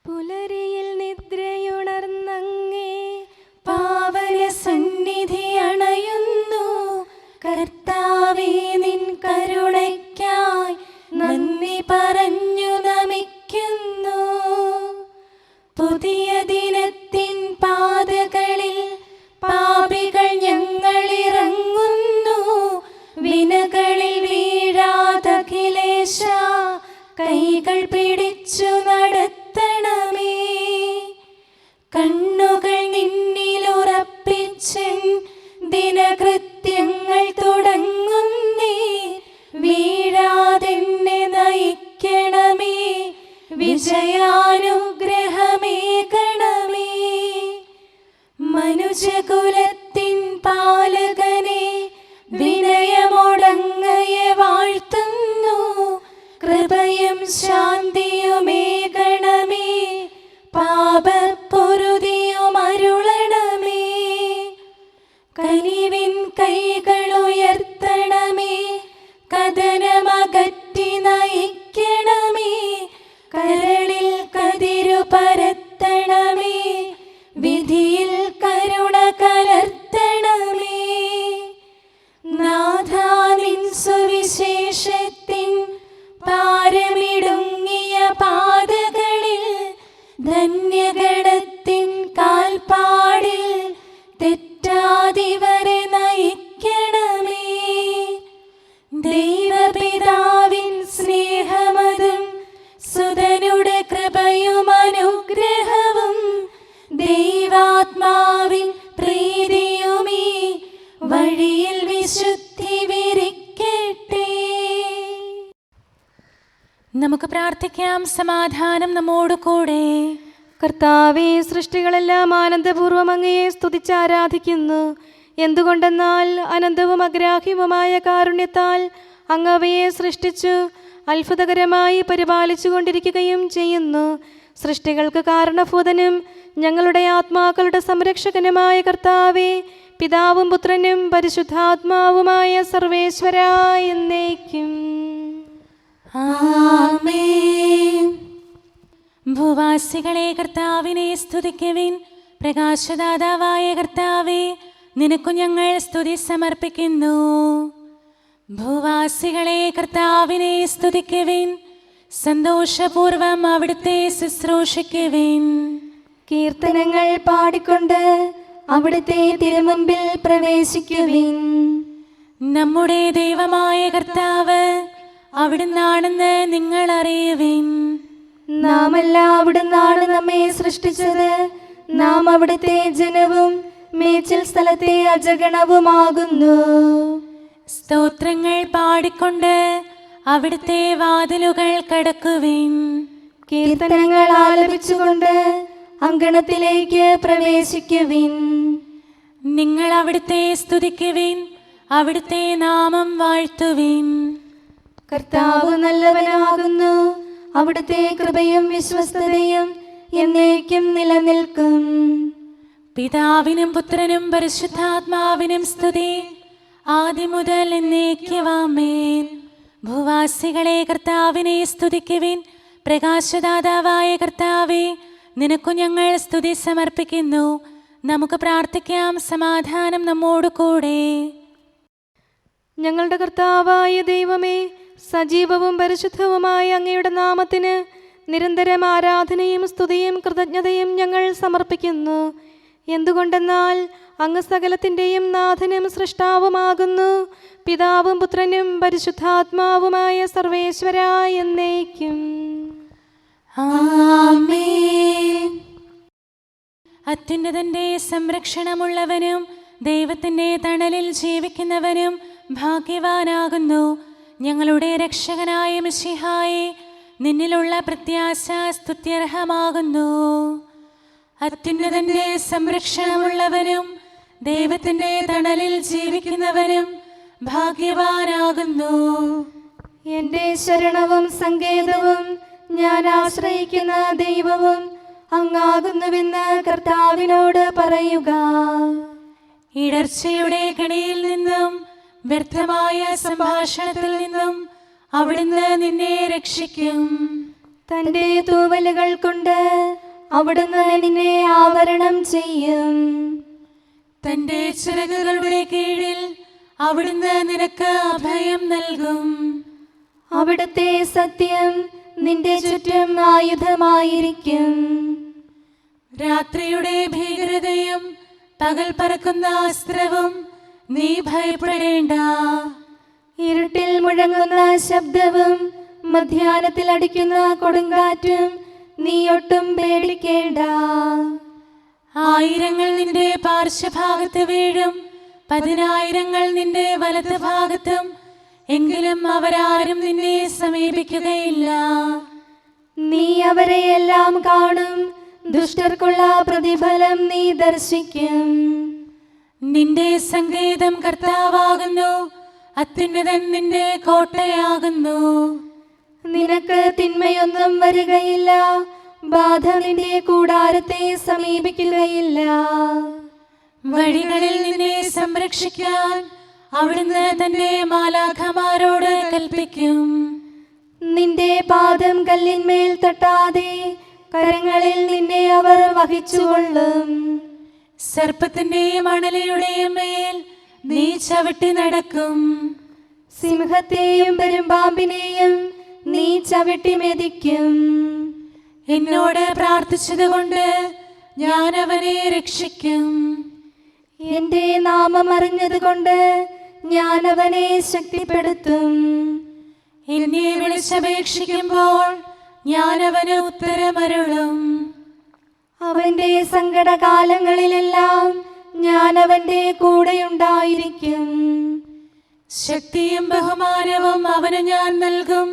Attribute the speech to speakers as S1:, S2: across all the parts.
S1: പുലരിയിൽ നിദ്രയുണർന്നങ്ങേ പാവന സന്നിധി അണയുന്നു. കർത്താവേ, നിൻ കരുണയ്ക്കായി നന്ദി പറഞ്ഞു നമിക്കുന്നു. പുതിയ ദിനത്തിൻ പാതകളിൽ പാപികൾ ഞങ്ങളിറങ്ങുന്നു. വിനകളിൽ വീഴാതഖിലേശ കൈകൾ പിടിച്ചു നടത്തണമേ. കണ്ണുകൾ നിന്നിലുറപ്പിച്ചൻ ദിനകൃത്യങ്ങൾ തുടങ്ങുന്നേ. വീഴാതെന്നെ നയിക്കണമേ, വിജയാനുഗ്രഹമേകണമേ. മനുജകുലത്തിൻ പാലകനെ വിനയമൊടങ്ങയെ വാഴ്ത്തുന്നു. കൃപയും ശാന്തിയുമേകണമേ, പാപപ്പൊറുതിയുമരുളണമേ. കനിവിൻ കൈകളുയർത്തണമേ, കഥനമകറ്റി നയിക്കണമേ. കരളിൽ കതിരു പരത്തണമേ, വിധിയിൽ കരുണ കലർത്തണമേ. നാഥാ, നിൻ സുവിശേഷത്തിൻ പാരമിടുങ്ങിയ പാതകളിൽ ധന്യഗണത്തിൻ കാൽപ്പാടിൽ തെറ്റാതിവരെ നയിക്കണമേ. ദൈവപിതാവിൻ സ്നേഹമതും സുതനുടെ കൃപയും അനുഗ്രഹവും ദൈവാത്മാവിൻ പ്രീതിയുമീ വഴിയിൽ വിശുദ്ധി വിരിക്കട്ടെ.
S2: നമുക്ക് പ്രാർത്ഥിക്കാം. സമാധാനം നമ്മോട് കൂടെ.
S1: കർത്താവേ, സൃഷ്ടികളെല്ലാം ആനന്ദപൂർവ്വം അങ്ങയെ സ്തുതിച്ച് ആരാധിക്കുന്നു. എന്തുകൊണ്ടെന്നാൽ അനന്തവും അഗ്രാഹ്യവുമായ കാരുണ്യത്താൽ അങ്ങ് അവയെ സൃഷ്ടിച്ചു അത്ഭുതകരമായി പരിപാലിച്ചു കൊണ്ടിരിക്കുകയും ചെയ്യുന്നു. സൃഷ്ടികൾക്ക് കാരണഭൂതനും ഞങ്ങളുടെ ആത്മാക്കളുടെ സംരക്ഷകനുമായ കർത്താവേ, പിതാവും പുത്രനും പരിശുദ്ധാത്മാവുമായ സർവേശ്വരാ എന്നേക്കും
S2: ആമേൻ. ഭൂവാസികളെ കർത്താവിനെ സ്തുതിക്കുവിൻ. പ്രകാശദാതാവായ കർത്താവേ, നിനക്കു ഞങ്ങൾ സ്തുതി സമർപ്പിക്കുന്നു. ഭൂവാസികളെ കർത്താവിനെ സ്തുതിക്കുവിൻ. സന്തോഷപൂർവം അവിടുത്തെ ശുശ്രൂഷിക്കുവിൻ.
S1: കീർത്തനങ്ങൾ പാടിക്കൊണ്ട് അവിടുത്തെ തിരുമുമ്പിൽ പ്രവേശിക്കുവിൻ.
S2: നമ്മുടെ ദൈവമായ കർത്താവ് അവിടുന്നാണെന്ന് നിങ്ങൾ അറിയുവിൻ.
S1: നാമല്ല അവിടുന്നാണ് നമ്മെ സൃഷ്ടിച്ചത്. നാം അവിടുത്തെ ജനവും മേച്ചിൽ സ്ഥലത്തെ അജഗണവുമാകുന്നു.
S2: സ്തോത്രങ്ങൾ പാടിക്കൊണ്ട് അവിടുത്തെ വാതിലുകൾ കടക്കുവിൻ.
S1: കീർത്തനങ്ങൾ ആലപിച്ചുകൊണ്ട് അങ്കണത്തിലേക്ക് പ്രവേശിക്കുവിൻ.
S2: നിങ്ങൾ അവിടുത്തെ സ്തുതിക്കുവിൻ, അവിടുത്തെ നാമം വാഴ്ത്തുവിൻ.
S1: കർത്താവ് നല്ലവനാകുന്നു. അവിടുത്തെ കൃപയും വിശ്വസ്തതയും എന്നേക്കും നിലനിൽക്കും.
S2: പിതാവിനും പുത്രനും പരിശുദ്ധാത്മാവിനും സ്തുതി, ആദ്യം മുതൽ എന്നേക്കും ആമേൻ. ഭൂവാസികളെ കർത്താവിനെ സ്തുതിക്കുവിൻ. പ്രകാശദാതാവായ കർത്താവേ, നിനക്കു ഞങ്ങൾ സ്തുതി സമർപ്പിക്കുന്നു. നമുക്ക് പ്രാർത്ഥിക്കാം. സമാധാനം നമ്മോട് കൂടെ.
S1: ഞങ്ങളുടെ കർത്താവായ ദൈവമേ, സജീവവും പരിശുദ്ധവുമായ അങ്ങയുടെ നാമത്തിന് നിരന്തരം ആരാധനയും സ്തുതിയും കൃതജ്ഞതയും ഞങ്ങൾ സമർപ്പിക്കുന്നു. എന്തുകൊണ്ടെന്നാൽ അങ്ങ് സകലത്തിൻ്റെയും നാഥനും സൃഷ്ടാവുമാകുന്നു. പിതാവും പുത്രനും പരിശുദ്ധാത്മാവുമായ സർവേശ്വരാ എന്നേക്കും
S2: ആമേൻ. അത്യുന്നതന്റെ സംരക്ഷണമുള്ളവനും ദൈവത്തിൻ്റെ തണലിൽ ജീവിക്കുന്നവനും ഭാഗ്യവാനാകുന്നു. ഞങ്ങളുടെ രക്ഷകനായ മിശിഹായേ, നിന്നിലുള്ള പ്രത്യാശ സ്തുത്യർഹമാകുന്നു. അത്യുന്നതന്റെ സംരക്ഷണമുള്ളവനും ദൈവത്തിൻ്റെ തണലിൽ ജീവിക്കുന്നവനും ഭാഗ്യവാനാകുന്നു.
S1: എൻ്റെ ശരണവും സങ്കേതവും ഞാൻ ആശ്രയിക്കുന്ന ദൈവവും അങ്ങാകുന്നുവെന്ന് കർത്താവിനോട് പറയുക.
S2: ഇടർച്ചയുടെ കണിയിൽ നിന്നും വ്യർത്ഥമായ സംഭാഷണത്തിൽ നിന്നും അവിടുന്ന് നിന്നെ രക്ഷിക്കും.
S1: തന്റെ തൂവലുകൾ കൊണ്ട് അവിടുന്ന് നിന്നെ ആവരണം ചെയ്യും.
S2: തന്റെ ചിറകുകളുടെ കീഴിൽ അവിടുന്ന് നിനക്ക് അഭയം നൽകും.
S1: അവിടുത്തെ സത്യം നിന്റെ ചുറ്റും ആയുധമായിരിക്കും.
S2: രാത്രിയുടെ ഭീകരതയും പകൽ പറക്കുന്ന അസ്ത്രവും നീ ഭയപ്പെടേണ്ട.
S1: ഇരുട്ടിൽ മുഴങ്ങുന്ന ശബ്ദവും മധ്യാഹ്നത്തിൽ അടിക്കുന്ന കൊടുങ്കാറ്റും നീ ഒട്ടും പേടിക്കേണ്ട.
S2: ആയിരങ്ങൾ നിന്റെ പാർശ്വഭാഗത്ത് വീഴും, 10,000 നിന്റെ വലത് ഭാഗത്തും, എങ്കിലും അവരാരും നിന്നെ സമീപിക്കുകയില്ല.
S1: നീ അവരെയെല്ലാം കാണും, ദുഷ്ടർക്കുള്ള പ്രതിഫലം നീ ദർശിക്കും.
S2: നിന്റെ സങ്കേതം കർത്താവാകുന്നു, അത്യുന്നതൻ നിന്റെ കോട്ടയാകുന്നു.
S1: നിനക്ക് തിന്മയൊന്നും വരികയില്ല, ബാധ നിന്റെ കൂടാരത്തെ സമീപിക്കുകയില്ല.
S2: വഴികളിൽ നിന്നെ സംരക്ഷിക്കാൻ അവിടുന്ന് തന്റെ മാലാഖമാരോട് കൽപ്പിക്കും.
S1: നിന്റെ പാദം കല്ലിന്മേൽ തട്ടാതെ കരങ്ങളിൽ നിന്നെ അവർ വഹിച്ചുകൊള്ളും.
S2: സർപ്പത്തിന്റെയും അണലിയുടെയും മേൽ നീ ചവിട്ടി നടക്കും.
S1: സിംഹത്തെയും പെരുമ്പാമ്പിനെയും നീ ചവിട്ടി മെതിക്കും.
S2: എന്നോട് പ്രാർത്ഥിച്ചതുകൊണ്ട് ഞാൻ അവനെ രക്ഷിക്കും.
S1: എന്റെ നാമം അറിഞ്ഞതുകൊണ്ട് ഞാൻ അവനെ ശക്തിപ്പെടുത്തും.
S2: എന്നെ വിളിച്ചപേക്ഷിക്കുമ്പോൾ ഞാൻ അവന് ഉത്തരമരുളും.
S1: അവന്റെ സങ്കടകാലങ്ങളിലെല്ലാം ഞാൻ അവന്റെ കൂടെയുണ്ടായിരിക്കും.
S2: ശക്തിയും ബഹുമാനവും അവന് ഞാൻ നൽകും.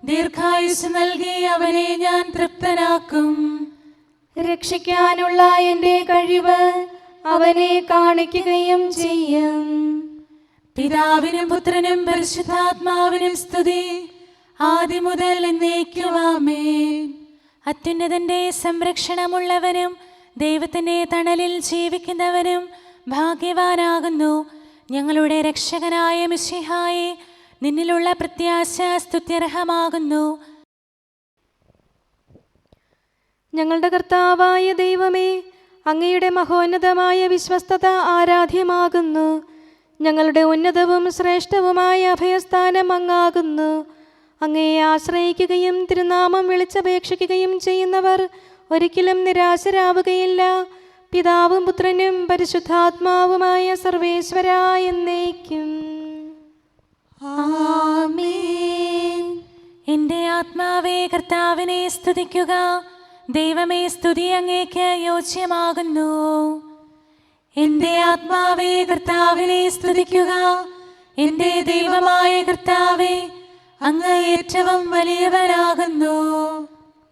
S2: ദീർഘായുസ് നൽകി അവനെ ഞാൻ തൃപ്തനാക്കും.
S1: രക്ഷിക്കാനുള്ള എന്റെ കഴിവ് അവനെ കാണിക്കുകയും ചെയ്യും.
S2: പിതാവിനും പുത്രനും പരിശുദ്ധാത്മാവിനും സ്തുതി, ആദ്യം മുതൽ എന്നേക്കും ആമേൻ. അത്യുന്നതന്റെ സംരക്ഷണമുള്ളവനും ദൈവത്തിന്റെ തണലിൽ ജീവിക്കുന്നവനും ഭാഗ്യവാനാകുന്നു. ഞങ്ങളുടെ രക്ഷകനായ മിശിഹായേ, നിന്നിലുള്ള പ്രത്യാശ സ്തുത്യർഹമാകുന്നു.
S1: ഞങ്ങളുടെ കർത്താവായ ദൈവമേ, അങ്ങയുടെ മഹോന്നതമായ വിശ്വസ്തത ആരാധ്യമാകുന്നു. ഞങ്ങളുടെ ഉന്നതവും ശ്രേഷ്ഠവുമായ അഭയസ്ഥാനം അങ്ങാകുന്നു. അങ്ങയെ ആശ്രയിക്കുകയും തിരുനാമം വിളിച്ചപേക്ഷിക്കുകയും ചെയ്യുന്നവർ ഒരിക്കലും നിരാശരാവുകയില്ല. പിതാവും പുത്രനും പരിശുദ്ധാത്മാവുമായ സർവേശ്വരാ എന്നേക്കും
S2: ആമേൻ. എൻ്റെ ആത്മാവേ കർത്താവിനെ സ്തുതിക്കുക. ദൈവമേ, സ്തുതി അങ്ങേക്ക് യോജ്യമാകുന്നു. എൻ്റെ ആത്മാവേ കർത്താവിനെ സ്തുതിക്കുക. എൻ്റെ ദൈവമായ കർത്താവേ, അങ്ങ് ഏറ്റവും വലിയവനാകുന്നു.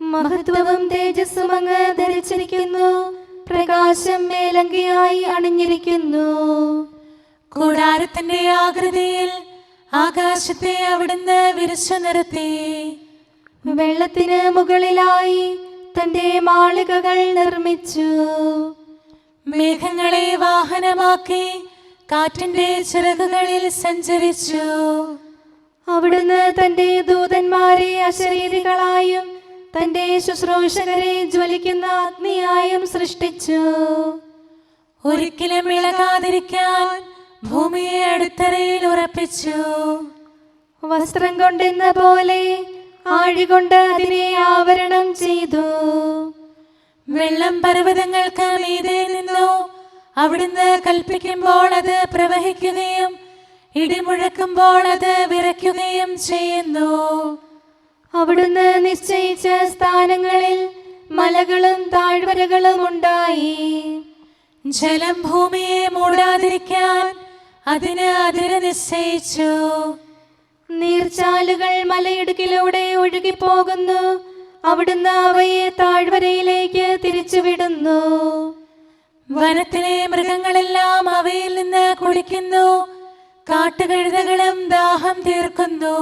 S1: മഹത്വവും തേജസ്സും അങ്ങ് ധരിച്ചിരിക്കുന്നു. പ്രകാശം മേലങ്കിയായി അണിഞ്ഞിരിക്കുന്നു.
S2: കൂടാരത്തിന്റെ ആകൃതിയിൽ ആകാശത്തെ അവിടുന്ന് വിരിച്ചു നിർത്തി.
S1: വെള്ളത്തിന് മുകളിലായി തന്റെ മാളികകൾ നിർമ്മിച്ചു.
S2: മേഘങ്ങളെ വാഹനമാക്കി കാറ്റിന്റെ ചിറകുകളിൽ സഞ്ചരിച്ചു.
S1: അവിടുന്ന് തന്റെ ദൂതന്മാരെ അശരീരികളായും തന്റെ ശുശ്രൂഷകരെ ജ്വലിക്കുന്ന അഗ്നിയായും സൃഷ്ടിച്ചു.
S2: ഒരിക്കലും ഇളകാതിരിക്കാൻ ഭൂമിയെ അടിത്തറയിൽ ഉറപ്പിച്ചു.
S1: വസ്ത്രം കൊണ്ടെന്ന പോലെ ആഴികൊണ്ട് അതിനെ ആവരണം ചെയ്തു.
S2: വെള്ളം പർവ്വതങ്ങൾക്ക് മീതെ നിന്നു. അവിടുന്ന് കൽപ്പിക്കുമ്പോൾ അത് പ്രവഹിക്കുകയും ഇടിമുഴക്കുമ്പോൾ അത് വിറയ്ക്കുകയും ചെയ്യുന്നു.
S1: അവിടുന്ന് നിശ്ചയിച്ച സ്ഥാനങ്ങളിൽ മലകളും താഴ്വരകളും ഉണ്ടായി.
S2: ജലം ഭൂമിയെ മൂടാതിരിക്കാൻ അതിന് അതിര് നിശ്ചയിച്ചു.
S1: നീർച്ചാലുകൾ മലയിടുക്കിലൂടെ ഒഴുകിപ്പോകുന്നു. അവിടുന്ന് അവയെ താഴ്വരയിലേക്ക് തിരിച്ചുവിടുന്നു.
S2: വനത്തിലെ മൃഗങ്ങളെല്ലാം അവയിൽ നിന്ന് കുടിക്കുന്നു. കാട്ടുകഴുതകളും ദാഹം തീർക്കുന്നു.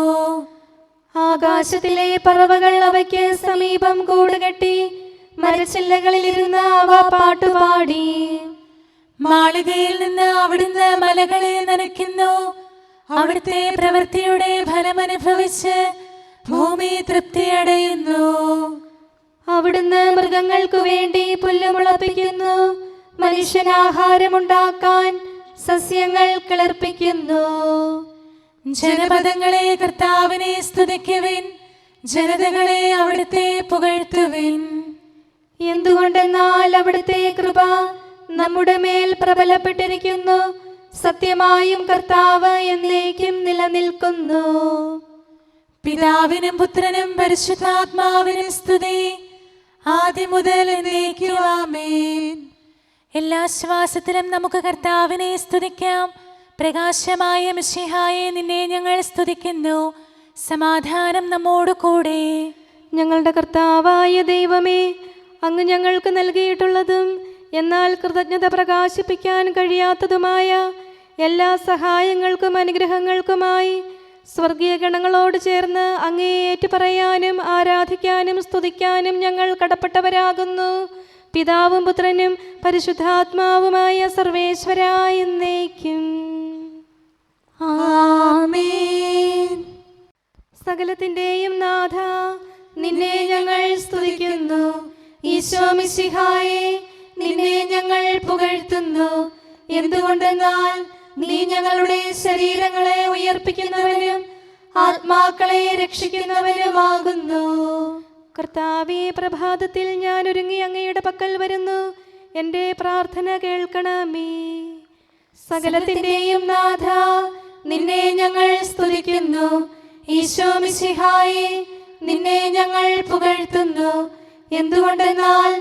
S1: ആകാശത്തിലെ പറവകൾ അവയ്ക്ക് സമീപം കൂടുകെട്ടി മരച്ചില്ലകളിലിരുന്ന് അവ പാട്ടുപാടി.
S2: മാളികയിൽ നിന്ന് അവിടുന്ന് മലകളെ നനയ്ക്കുന്നു. അവിടുത്തെ പ്രവൃത്തിയുടെ ഫലമനുഭവിച്ച് ഭൂമി തൃപ്തിയടയുന്നു.
S1: മൃഗങ്ങൾക്കു വേണ്ടി പുല്ല് മുളപ്പിക്കുന്നു. മനുഷ്യനാഹാരമുണ്ടാക്കാൻ സസ്യങ്ങൾ കിളിർപ്പിക്കുന്നു.
S2: ജനപദങ്ങളെ കർത്താവിനെ സ്തുതിക്കുവിൻ, ജനതകളെ അവിടുത്തെ പുകഴ്ത്തുവിൻ.
S1: എന്തുകൊണ്ടെന്നാൽ അവിടുത്തെ കൃപ നമ്മുടെ മേൽ പ്രബലപ്പെട്ടിരിക്കുന്നു. സത്യമായും കർത്താവ് എന്നേക്കും നിലനിൽക്കുന്നു.
S2: പിതാവിനും പുത്രനും പരിശുദ്ധാത്മാവിനും സ്തുതി, ആദ്യം മുതൽ എന്നേക്കും ആമേൻ. എല്ലാ ശ്വാസത്തിലും നമുക്ക് കർത്താവിനെ സ്തുതിക്കാം. പ്രകാശമായ മിശിഹായെ, നിന്നെ ഞങ്ങൾ സ്തുതിക്കുന്നു. സമാധാനം നമ്മോട് കൂടെ.
S1: ഞങ്ങളുടെ കർത്താവായ ദൈവമേ, അങ്ങ് ഞങ്ങൾക്ക് നൽകിയിട്ടുള്ളതും എന്നാൽ കൃതജ്ഞത പ്രകാശിപ്പിക്കാൻ കഴിയാത്തതുമായ എല്ലാ സഹായങ്ങൾക്കും അനുഗ്രഹങ്ങൾക്കുമായി സ്വർഗീയ ഗണങ്ങളോട് ചേർന്ന് അങ്ങേ ഏറ്റുപറയാനും ആരാധിക്കാനും സ്തുതിക്കാനും ഞങ്ങൾ കടപ്പെട്ടവരാകുന്നു. പിതാവും പുത്രനും പരിശുദ്ധാത്മാവുമായ സർവേശ്വരായ എന്നേക്കും ആമേൻ. സകലത്തിന്റെയും നാഥ, നിന്നെ ഞങ്ങൾ സ്തുതിക്കുന്നു. ഈശോ മിശിഹായെ, നിന്നെ ഞങ്ങൾ പുകഴ്ത്തുന്നു. എന്തുകൊണ്ടെന്നാൽ നീ ഞങ്ങളുടെ ശരീരങ്ങളെ ഉയർപ്പിക്കുന്നവനും ആത്മാക്കളെ രക്ഷിക്കുന്നവനുമാകുന്നു. കർത്താവേ, പ്രഭാതത്തിൽ ഞാൻ ഒരുങ്ങി അങ്ങയുടെ പക്കൽ വരുന്നു. എൻ്റെ പ്രാർത്ഥന കേൾക്കണമേ. സകലത്തിന്റെയും നാഥ, നിന്നെ ഞങ്ങൾ സ്തുതിക്കുന്നു. ഈശോ മിശിഹായെ, നിന്നെ ഞങ്ങൾ പുകഴ്ത്തുന്നു. എന്തുകൊണ്ടെന്നാൽ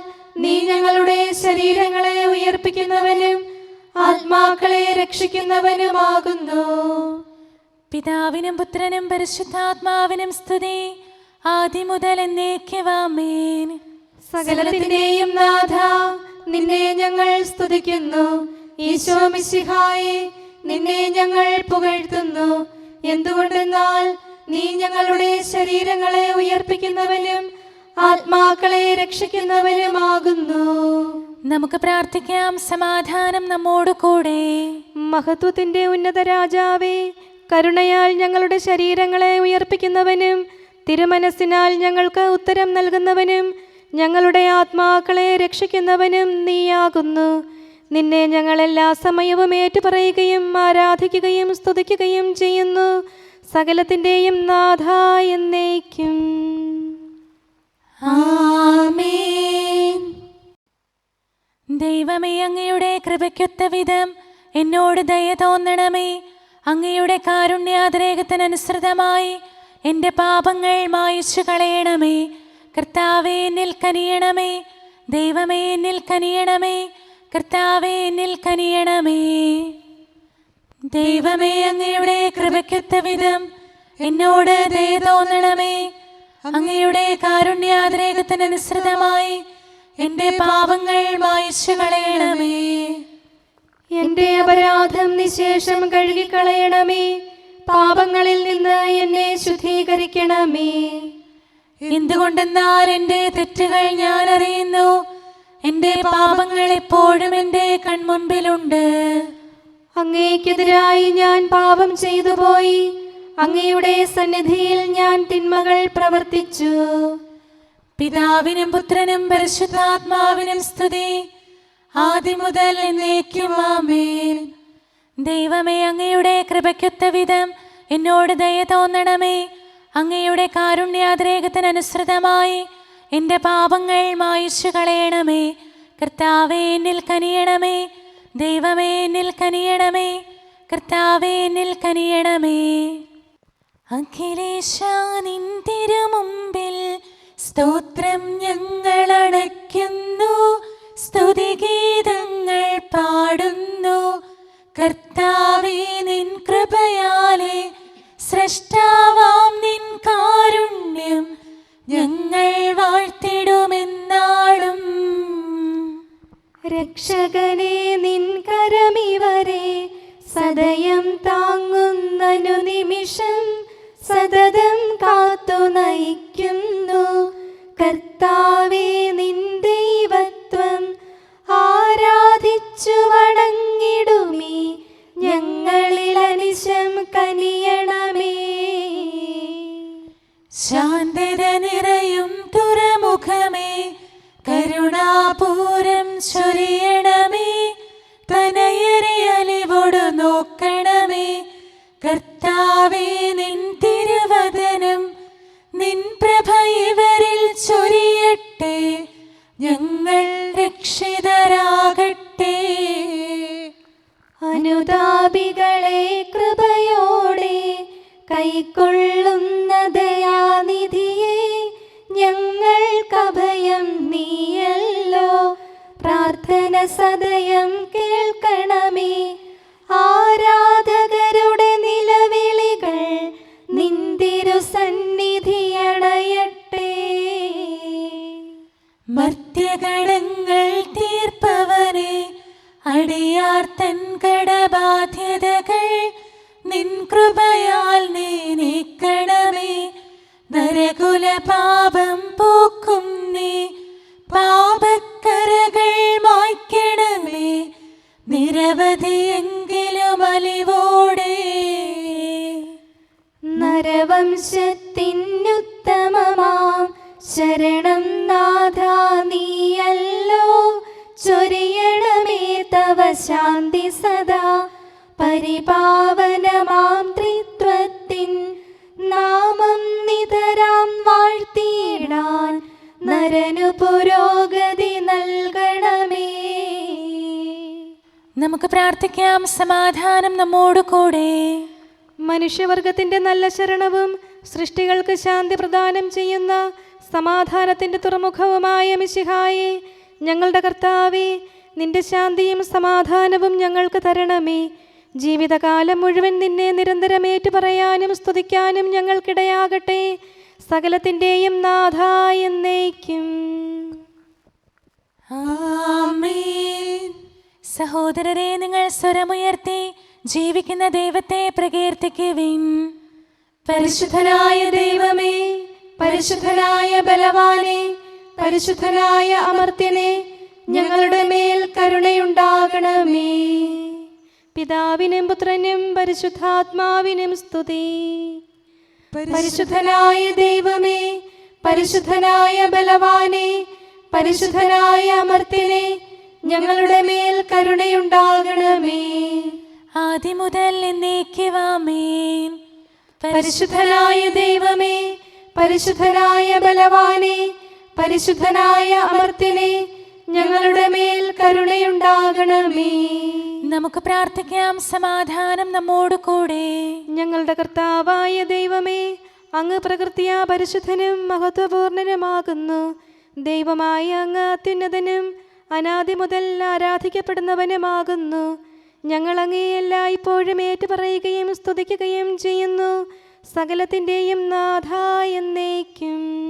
S1: നീ ഞങ്ങളുടെ ശരീരങ്ങളെ ഉയർപ്പിക്കുന്നവനും ആത്മാക്കളെ രക്ഷിക്കുന്നവനുമാകുന്നു.
S2: പിതാവിനും പുത്രനും പരിശുദ്ധാത്മാവിനും സ്തുതി, ആദ്യം മുതൽ എന്നേക്കും ആമേൻ.
S1: സകലത്തിന്റെയും നാഥ, നിന്നെ ഞങ്ങൾ സ്തുതിക്കുന്നു. ഈശോ മിശിഹായെ, നിന്നെ ഞങ്ങൾ പുകഴ്ത്തുന്നു. എന്തുകൊണ്ടെന്നാൽ നീ ഞങ്ങളുടെ ശരീരങ്ങളെ ഉയർപ്പിക്കുന്നവനും ആത്മാക്കളെ രക്ഷിക്കുന്നവനുമാകുന്നു.
S2: നമുക്ക് പ്രാർത്ഥിക്കാം. സമാധാനം നമ്മോട് കൂടെ.
S1: മഹത്വത്തിന്റെ ഉന്നത രാജാവേ, കരുണയാൽ ഞങ്ങളുടെ ശരീരങ്ങളെ ഉയർപ്പിക്കുന്നവനും തിരുമനസ്സിനാൽ ഞങ്ങൾക്ക് ഉത്തരം നൽകുന്നവനും ഞങ്ങളുടെ ആത്മാക്കളെ രക്ഷിക്കുന്നവനും നീയാകുന്നു. നിന്നെ ഞങ്ങൾ എല്ലാ സമയവും ഏറ്റുപറയുകയും ആരാധിക്കുകയും സ്തുതിക്കുകയും ചെയ്യുന്നു. സകലത്തിന്റെയും നാഥ എന്നേക്കും
S2: ആമേൻ. ദൈവമേ, അങ്ങയുടെ കൃപയ്ക്കൊത്ത വിധം എന്നോട് ദയ തോന്നണമേ. അങ്ങയുടെ കാരുണ്യാതിരേകത്തിനനുസൃതമായി എൻ്റെ പാപങ്ങൾ മായിച്ചു കളയണമേ. കർത്താവേ, എന്നിൽ കനിയണമേ. ദൈവമേ, എന്നിൽ കനിയണമേ. കർത്താവേ, എന്നിൽ കനിയണമേ. ദൈവമേ, അങ്ങയുടെ കൃപയ്ക്കൊത്ത വിധം എന്നോട് ദയ തോന്നണമേ. അങ്ങയുടെ കാരുണ്യാതിരേകത്തിനനുസൃതമായി എൻ്റെ പാപങ്ങൾ മായിച്ചു കളയണമേ.
S1: എൻ്റെ അപരാധം നിശേഷം കഴുകിക്കളയണമേ. പാപങ്ങളിൽ നിന്ന് എന്നെ ശുദ്ധീകരിക്കണമേ.
S2: എന്തുകൊണ്ടെന്നാൽ എൻ്റെ തെറ്റുകൾ ഞാൻ അറിയുന്നു. എൻ്റെ പാപങ്ങൾ എപ്പോഴും എൻ്റെ കൺമുൻപിലുണ്ട്.
S1: അങ്ങേക്കെതിരായി ഞാൻ പാപം ചെയ്തു പോയി. അങ്ങയുടെ സന്നിധിയിൽ ഞാൻ തിന്മകൾ പ്രവർത്തിച്ചു.
S2: പിതാവിനും പുത്രനും പരിശുദ്ധാത്മാവിനും സ്തുതി, ആദ്യം മുതൽ എന്നേക്കും ആമേൻ. ദൈവമേ, അങ്ങയുടെ കൃപയ്ക്കൊത്ത വിധം എന്നോട് ദയ തോന്നണമേ. അങ്ങയുടെ കാരുണ്യാതിരേകത്തിനനുസൃതമായി എൻ്റെ പാപങ്ങൾ മായിച്ചു കളയണമേ. കർത്താവേ, എന്നിൽ കനിയണമേ. ദൈവമേ, എന്നിൽ കനിയണമേ. കർത്താവേ, എന്നിൽ കനിയണമേ. അഖിലേശാ, നിൻ തിരുമുമ്പിൽ സ്തോത്രം ഞങ്ങൾ അണയ്ക്കുന്നു. സ്തുതിഗീതങ്ങൾ പാടുന്നു. കർത്താവേ, നിൻ കൃപയാലെ സ്രഷ്ടാവാം നിൻ കാരുണ്യം ഞങ്ങൾ വാഴ്ത്തിടുമെന്നാളും.
S1: രക്ഷകനെ, നിൻ കരമിവരെ സദയം താങ്ങുന്നനു നിമിഷം സതതം കാത്തു നയിക്കുന്നു. കർത്താവേ, നിൻ ദൈവത്വം ആരാധിച്ചു വണങ്ങിടുമീ ഞങ്ങളിൽ അനിശം കനിയണമേ.
S2: ശാന്തത നിറയും തുറമുഖമേ, കരുണ
S1: സഹായം നീയല്ലോ. പ്രാർത്ഥന സദയം കേൾക്കണമേ. ആരാധകരുടെ നിലവിളികൾ നിന്തിരു സന്നിധിയണയട്ടെ.
S2: മർത്യകടങ്ങൾ തീർപ്പവനെ, അടിയാർ തൻ കടബാധ്യതകൾ നിൻ കൃപയാൽ നീ നീക്കണമേ. നരകുല പാപം പോക്കും നീ, പാപക്കരകൾ മായ്ക്കണമേ. നിരവധിയെങ്കിലും അലിവോടെ
S1: നരവംശത്തിനുത്തമമാം ശരണം നാഥ നീയല്ലോ. ചൊരിയണമേ തവ ശാന്തി സദാ. പരിപാവനമാം ത്രിത്വത്തിൻ നാമം നിതരാം വാഴ്ത്തിയിടാൻ നരനു പുരോഗതി നൽകണമേ.
S2: നമുക്ക് പ്രാർത്ഥിക്കാം. സമാധാനം നമ്മോട് കൂടെ.
S1: മനുഷ്യവർഗത്തിന്റെ നല്ല ശരണവും സൃഷ്ടികൾക്ക് ശാന്തി പ്രദാനം ചെയ്യുന്ന സമാധാനത്തിന്റെ തുറമുഖവുമായ മിശിഹായേ, ഞങ്ങളുടെ കർത്താവേ, നിന്റെ ശാന്തിയും സമാധാനവും ഞങ്ങൾക്ക് തരണമേ. ജീവിതകാലം മുഴുവൻ നിന്നെ നിരന്തരം ഏറ്റുപറയാനും സ്തുതിക്കാനും ഞങ്ങൾക്കിടയാകട്ടെ. സകലത്തിൻ്റെയും നാഥ എന്നേക്കും.
S2: ആമേൻ. സഹോദരരെ, നിങ്ങൾ സ്വരമുയർത്തി ജീവിക്കുന്ന ദൈവത്തെ പ്രകീർത്തിക്കുവിൻ.
S1: പരിശുദ്ധനായ ദൈവമേ, പരിശുദ്ധനായ ബലവാനെ, പരിശുദ്ധനായ അമർത്യനെ, ഞങ്ങളുടെ മേൽ കരുണയുണ്ടാകണമേ. പിതാവിനും പുത്രനും പരിശുദ്ധാത്മാവിനും സ്തുതി. പരിശുദ്ധനായ ദൈവമേ, പരിശുദ്ധനായ ബലവാനെ, പരിശുദ്ധനായ അമർത്യനെ, ഞങ്ങളുടെ മേൽ കരുണയുണ്ടാകണമേ.
S2: ആദ്യം മുതൽ എന്നേക്കുമാമേൻ.
S1: പരിശുദ്ധനായ ദൈവമേ, പരിശുദ്ധനായ ബലവാനെ, പരിശുദ്ധനായ അമർത്യനെ, ഞങ്ങളുടെ മേൽ കരുണയുണ്ടാകണമേ.
S2: നമുക്ക് പ്രാർത്ഥിക്കാം. സമാധാനം നമ്മോട് കൂടെ.
S1: ഞങ്ങളുടെ കർത്താവായ ദൈവമേ, അങ്ങ് പ്രകൃതിയാ പരിശുദ്ധനും മഹത്വപൂർണനുമാകുന്നു. ദൈവമായ അങ്ങ് അത്യുന്നതനും അനാദി മുതൽ ആരാധിക്കപ്പെടുന്നവനുമാകുന്നു. ഞങ്ങൾ അങ്ങേ എല്ലായ്പ്പോഴും ഏറ്റുപറയുകയും സ്തുതിക്കുകയും ചെയ്യുന്നു. സകലത്തിൻ്റെയും നാഥ എന്നേക്കും.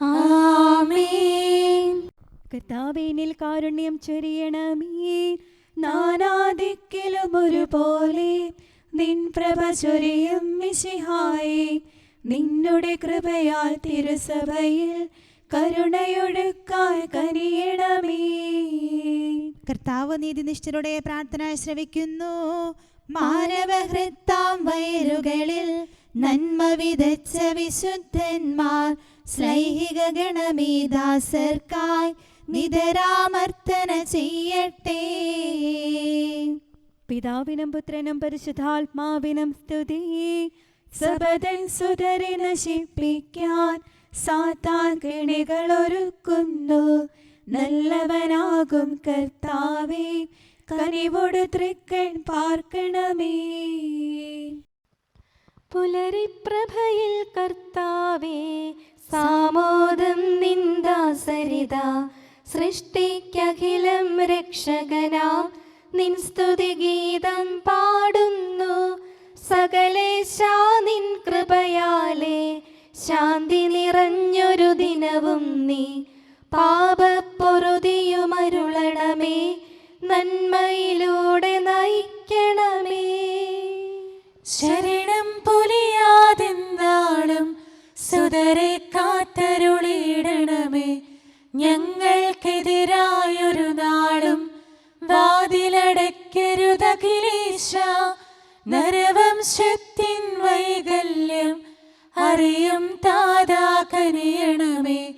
S2: ആമേൻ.
S3: കർത്താവേനിൽ കാരുണ്യം ചൊരിയണമേ. നാനാദിക്കിലും ഒരുപോലെ നിൻ പ്രഭ ചൊരിയും മിശിഹായേ. നിന്നുടെ കൃപയാൽ തിരുസഭയിൽ കരുണയൊഴുക്കായി കനിയണമേ.
S4: കർത്താവ് നീതിനിഷ്ഠരുടെ പ്രാർത്ഥന ശ്രവിക്കുന്നു.
S3: മാനവഹൃത്താം വയലുകളിൽ നന്മ വിതച്ച വിശുദ്ധന്മാർ ശ്ലൈഹിക ഗണമേ ദാസർക്കായി നിതരാമർത്തന ചെയ്യട്ടെ. പിതാവിനും പുത്രനും പരിശുദ്ധാത്മാവിനും സ്തുതി. സബദൻ സുതരെ നശിപ്പിക്കാൻ സാത്താൻ കെണികൾ ഒരുക്കുന്നു. നല്ലവനാകും കർത്താവേ, കനിവോട് തൃക്കൺ പാർക്കണമേ. പുലരിപ്രഭയിൽ കർത്താവേ, സാമോദം നിന്ദാസരിത. സൃഷ്ടിക്കഖിലം രക്ഷകനാം നിൻ സ്തുതിഗീതം പാടുന്നു. സകലേശാ നിൻ കൃപയാലേ ശാന്തി നിറഞ്ഞൊരു ദിനവും നീ. പാപപ്പൊറുതിയുമരുളണമേ, നന്മയിലൂടെ നയിക്കണമേ.
S2: ശരണം പൊലിയാതെന്നാളും സുതരെ കാത്തരുളിയിടണമേ. ഞങ്ങൾക്കെതിരായൊരു നാളും വാതിലടയ്ക്കരുതഖിലേശ. നരവംശത്തിൻ വൈകല്യം അറിയും താതാ കനിയണമേ.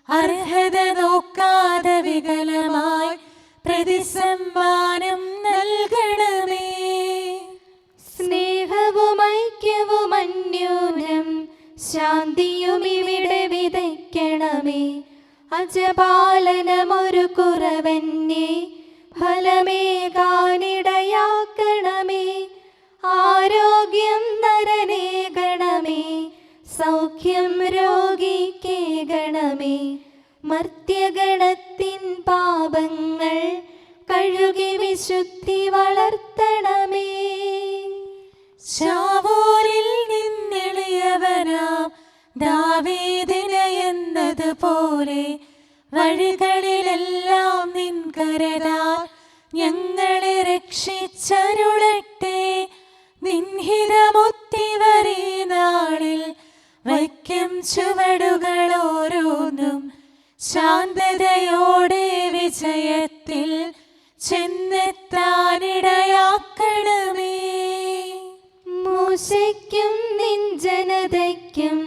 S2: അർഹത നോക്കാതെ വികലമായി പ്രതിസമ്മാനം നൽകണമേ.
S1: സ്നേഹവും ഐക്യവും അന്യോന്യം ശാന്തിയും ഇവിടെ വിതയ്ക്കണമേ. അജപാലനമൊരു കുറവന്യേ ഫലമേകാനിടയാക്കണമേ. ആരോഗ്യം നരനേകണമേ, സൗഖ്യം രോഗിക്കേകണമേ.
S3: കൈക്കൊള്ളണമേ. മർത്യഗണത്തിൻ പാപങ്ങൾ കഴുകി വിശുദ്ധി വളർത്തണമേ.
S2: ശാവൂരിൽ നിന്നെളിയവനാം ദാവീദിന് എന്നതുപോലെ വഴികളിലെല്ലാം നിൻ കരതാൽ ഞങ്ങളെ രക്ഷിച്ചരുളട്ടെ. നിൻഹിതമൊത്തിവരെ നാളിൽ വയ്ക്കും ചുവടുകൾ ഓരോന്നും ശാന്തതയോടെ വിജയത്തിൽ ചെന്നെത്താനിടയാക്കണമേ.
S3: മൂശയ്ക്കും നിൻ ജനതയ്ക്കും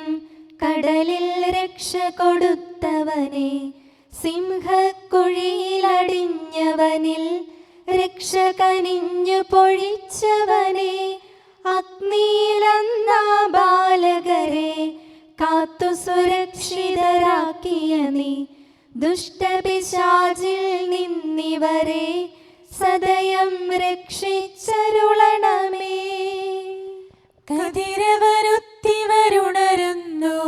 S3: കടലിൽ രക്ഷ കൊടുത്തവനെ, സിംഹക്കുഴിയിലടിഞ്ഞവനിൽ രക്ഷ കനിഞ്ഞു പൊഴിച്ചവനെ, അഗ്നിയിലന്നാ ബാലകരെ കാത്തു സുരക്ഷിതരാക്കിയ നീ, ദുഷ്ടപിശാചിൽ നിന്നിവരെ സദയം രക്ഷിച്ചരുളണമേ.
S2: കതിരവനുത്തിവരുണരുന്നു,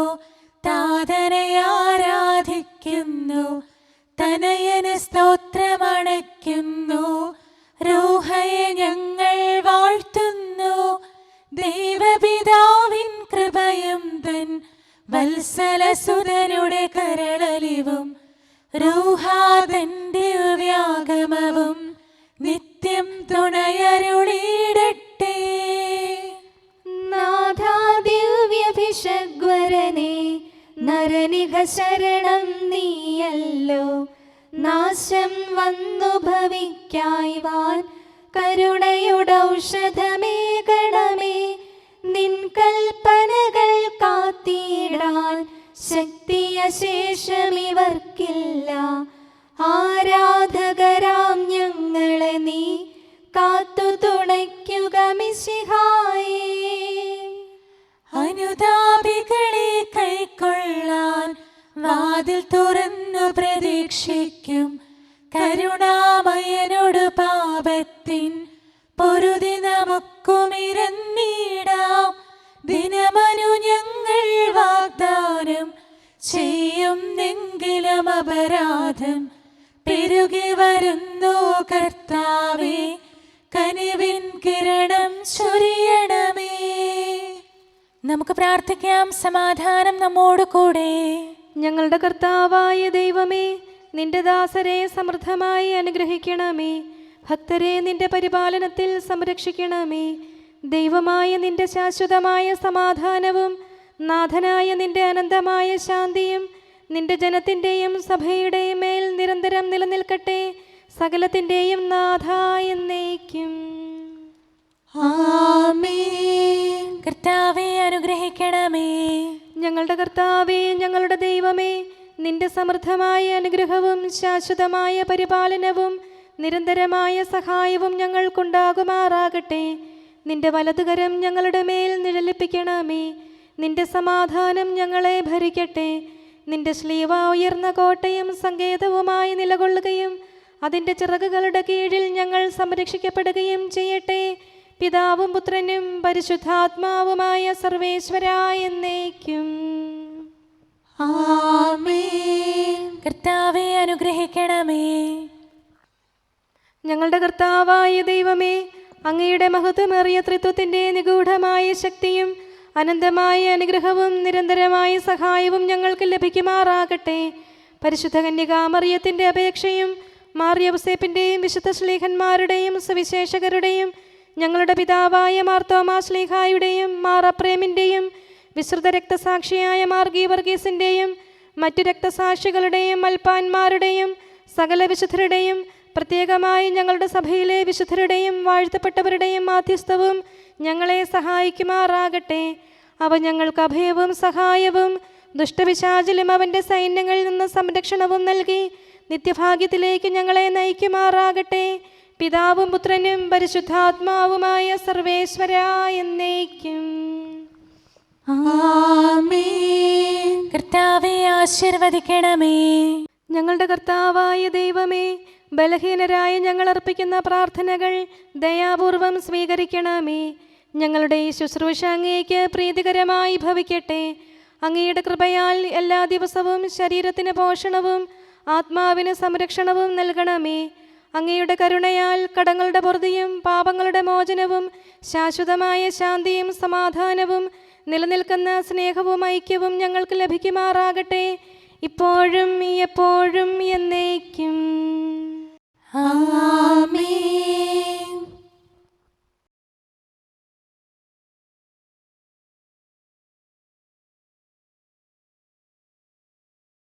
S2: താതനെ ആരാധിക്കുന്നു, തനയന് സ്തോത്രമണയ്ക്കുന്നു, റൂഹയെ ഞങ്ങൾ വാഴ്ത്തുന്നു. ദൈവപിതാവിൻ കൃപയും തൻ വത്സലസുതനുടെ കരളലിവും റൂഹാതന്റെ വ്യാഗമവും നിത്യം തുണയരുളിയിടട്ടെ.
S3: നാഥാ ദിവ്യഭിഷഗ്വരനെ, നരനിക ശരണം നീയല്ലോ. നാശം വന്നു ഭവിക്കായ്വാൻ കരുണയുടൗഷധമേകണമേ. നിൻ കൽപ്പനകൾ കാത്തിടാൻ ശക്തിയശേഷമിവർക്കില്ല. ആരാധകരാം ഞങ്ങളെ നീ കാത്തു തുണയ്ക്കുക മിശിഹായേ.
S2: അനുതാപികളെ കൈക്കൊള്ളാൻ വാതിൽ തുറന്നു പ്രതീക്ഷിക്കും. കരുണാമയനോട് പാപത്തിൻ പൊറുതി നമുക്കുമിരന്നിടാം. ദിനമനു ഞങ്ങൾ വാഗ്ദാനം ചെയ്യുന്നെങ്കിലും അപരാധം പെരുകി വരുന്നു. കർത്താവേ, കനിവിൻ കിരണം ചൊരിയണമേ. നമുക്ക് പ്രാർത്ഥിക്കാം. സമാധാനം നമ്മോട് കൂടെ.
S1: ഞങ്ങളുടെ കർത്താവായ ദൈവമേ, നിന്റെ ദാസരെ സമൃദ്ധമായി അനുഗ്രഹിക്കണമേ. ഭക്തരെ നിന്റെ പരിപാലനത്തിൽ സംരക്ഷിക്കണമേ. ദൈവമായ നിന്റെ ശാശ്വതമായ സമാധാനവും നാഥനായ നിന്റെ അനന്തമായ ശാന്തിയും നിന്റെ ജനത്തിൻ്റെയും സഭയുടെയും മേൽ നിരന്തരം നിലനിൽക്കട്ടെ. സകലത്തിൻ്റെയും നാഥ എന്നേക്കും.
S2: ആമേൻ. കർത്താവേ, അനുഗ്രഹിക്കണമേ.
S1: ഞങ്ങളുടെ കർത്താവേ, ഞങ്ങളുടെ ദൈവമേ, നിന്റെ സമൃദ്ധമായ അനുഗ്രഹവും ശാശ്വതമായ പരിപാലനവും നിരന്തരമായ സഹായവും ഞങ്ങൾക്കുണ്ടാകുമാറാകട്ടെ. നിന്റെ വലതുകരം ഞങ്ങളുടെ മേൽ നിഴലിപ്പിക്കണമേ. നിന്റെ സമാധാനം ഞങ്ങളെ ഭരിക്കട്ടെ. നിന്റെ ശ്ലീവ ഉയർന്ന കോട്ടയും സങ്കേതവുമായി നിലകൊള്ളുകയും അതിൻ്റെ ചിറകുകളുടെ കീഴിൽ ഞങ്ങൾ സംരക്ഷിക്കപ്പെടുകയും ചെയ്യട്ടെ. പിതാവും പുത്രനും പരിശുദ്ധാത്മാവുമായ സർവേശ്വരായ എന്നേക്കും.
S2: ആമേൻ. കർത്താവേ, അനുഗ്രഹിക്കണമേ.
S1: ഞങ്ങളുടെ കർത്താവായ ദൈവമേ, അങ്ങയുടെ മഹത്വമേറിയ ത്രിത്വത്തിൻ്റെ നിഗൂഢമായ ശക്തിയും അനന്തമായ അനുഗ്രഹവും നിരന്തരമായ സഹായവും ഞങ്ങൾക്ക് ലഭിക്കുമാറാകട്ടെ. പരിശുദ്ധ കന്യകാമറിയത്തിൻ്റെ അപേക്ഷയും മാർ യൗസേപ്പിൻ്റെയും വിശുദ്ധ ശ്ലീഹന്മാരുടെയും സുവിശേഷകരുടെയും ഞങ്ങളുടെ പിതാവായ മാർ തോമാ ശ്ലീഹായുടെയും മാർ അപ്രേമിൻ്റെയും വിശുദ്ധ രക്തസാക്ഷിയായ മാർ ഗീവർഗീസിൻ്റെയും മറ്റു രക്തസാക്ഷികളുടെയും മൽപ്പാന്മാരുടെയും സകല വിശുദ്ധരുടെയും പ്രത്യേകമായി ഞങ്ങളുടെ സഭയിലെ വിശുദ്ധരുടെയും വാഴ്ത്തപ്പെട്ടവരുടെയും മാധ്യസ്ഥവും ഞങ്ങളെ സഹായിക്കുമാറാകട്ടെ. അവ ഞങ്ങൾക്ക് അഭയവും സഹായവും ദുഷ്ടപിശാചിലും അവൻ്റെ സൈന്യങ്ങളിൽ നിന്ന് സംരക്ഷണവും നൽകി നിത്യഭാഗ്യത്തിലേക്ക് ഞങ്ങളെ നയിക്കുമാറാകട്ടെ. പിതാവും പുത്രനും പരിശുദ്ധാത്മാവുമായ സർവേശ്വരായ എന്നേക്കും.
S2: ആമേൻ. കർത്താവേ, ആശീർവദിക്കണമേ.
S1: ഞങ്ങളുടെ കർത്താവായ ദൈവമേ, ബലഹീനരായ ഞങ്ങൾ അർപ്പിക്കുന്ന പ്രാർത്ഥനകൾ ദയാപൂർവം സ്വീകരിക്കണമേ. ഞങ്ങളുടെ ഈ ശുശ്രൂഷ അങ്ങേക്ക് പ്രീതികരമായി ഭവിക്കട്ടെ. അങ്ങയുടെ കൃപയാൽ എല്ലാ ദിവസവും ശരീരത്തിന് പോഷണവും ആത്മാവിന് സംരക്ഷണവും നൽകണമേ. അങ്ങയുടെ കരുണയാൽ കടങ്ങളുടെ പൊറുതിയും പാപങ്ങളുടെ മോചനവും ശാശ്വതമായ ശാന്തിയും സമാധാനവും നിലനിൽക്കുന്ന സ്നേഹവും ഐക്യവും ഞങ്ങൾക്ക് ലഭിക്കുമാറാകട്ടെ, ഇപ്പോഴും എപ്പോഴും എന്നേക്കും.
S2: ആമേൻ.